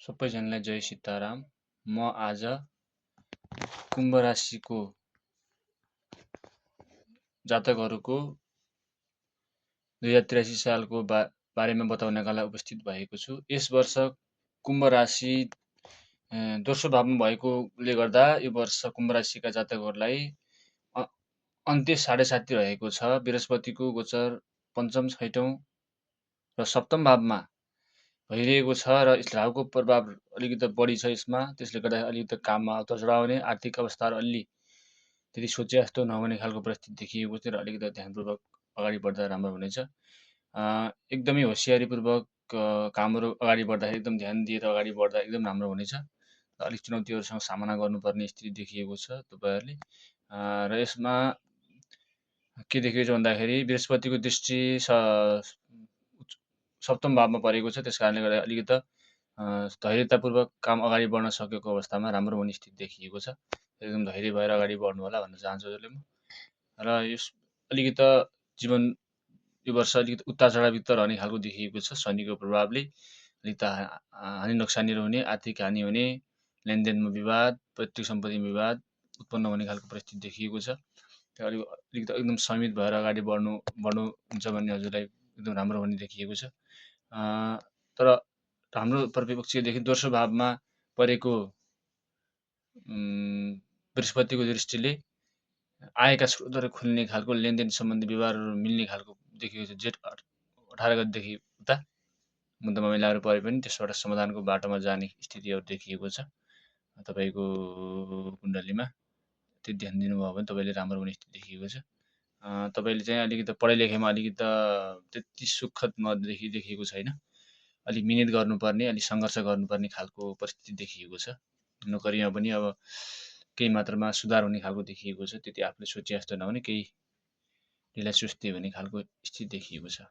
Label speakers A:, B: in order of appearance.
A: सबैजनालाई जय सीताराम। म आज कुम्भ राशिको जातकहरूको 2083 सालको बारेमा बताउनका लागि उपस्थित भएको छु। यस वर्ष कुम्भ राशि दोस्रो भावमा भएकोले गर्दा यो वर्ष कुम्भ राशिका जातकहरूलाई अन्त्य 7.5 रहेको छ। बृहस्पतिको गोचर पञ्चम, छैटौँ र सप्तम भावमा भइरहेको छ र राहुको प्रभाव अलिकति बढी छ यसमा। त्यसले गर्दा अलिकति काममा उतार-चढाव हुने, आर्थिक अवस्थाहरू अलि त्यति सोचे जस्तो नहुने खालको परिस्थिति देखिएको थियो र अलिकति ध्यानपूर्वक अगाडि बढ्दा राम्रो हुनेछ। एकदमै होसियारीपूर्वक कामहरू अगाडि बढ्दाखेरि एकदम ध्यान दिएर अगाडि बढ्दा एकदम राम्रो हुनेछ। अलिक चुनौतीहरूसँग सामना गर्नुपर्ने स्थिति देखिएको छ तपाईँहरूले। र यसमा के देखिएको छ भन्दाखेरि बृहस्पतिको दृष्टि सप्तम भावमा परेको छ। त्यस कारणले गर्दा अलिकति धैर्यतापूर्वक काम अगाडि बढ्न सकेको अवस्थामा राम्रो हुने स्थिति देखिएको छ। एकदम धैर्य भएर अगाडि बढ्नु होला भन्न चाहन्छु हजुरले म। र यस अलिकति जीवन यो वर्ष अलिकति उतार चढावयुक्त रहने खालको देखिएको छ। शनिको प्रभावले अलिकति हानि नोक्सानीहरू हुने, आर्थिक हानि हुने, लेनदेनमा विवाद, पैतृक सम्पत्तिमा विवाद उत्पन्न हुने खालको परिस्थिति देखिएको छ। त्यो अलिकति एकदम संयमित भएर अगाडि बढ्नुहुन्छ भन्ने हजुरलाई एकदम राम्रो हुने देखिएको छ। तर हाम्रो प्रतिपक्षदेखि दोस्रो भावमा परेको बृहस्पतिको दृष्टिले आयका स्रोतहरू खुल्ने खालको, लेनदेन सम्बन्धी व्यवहारहरू मिल्ने खालको देखिएको छ। जेठ 18 गतेदेखि उता मुद्दा मामिलाहरू परे पनि त्यसबाट समाधानको बाटोमा जाने स्थितिहरू देखिएको छ। तपाईँको कुण्डलीमा त्यो ध्यान दिनुभयो भने तपाईँले राम्रो हुने स्थिति देखिएको छ। तपाईँले चाहिँ अलिकति पढाइ लेखाइमा अलिकति त्यति सुखद देखिएको छैन। अलिक मिहिनेत गर्नुपर्ने, अलिक सङ्घर्ष गर्नुपर्ने खालको परिस्थिति देखिएको छ। नोकरीमा पनि अब केही मात्रामा सुधार हुने खालको देखिएको छ। त्यति आफूले सोचे जस्तो नहुने, केही ढिलासुस्ती हुने खालको स्थिति देखिएको छ।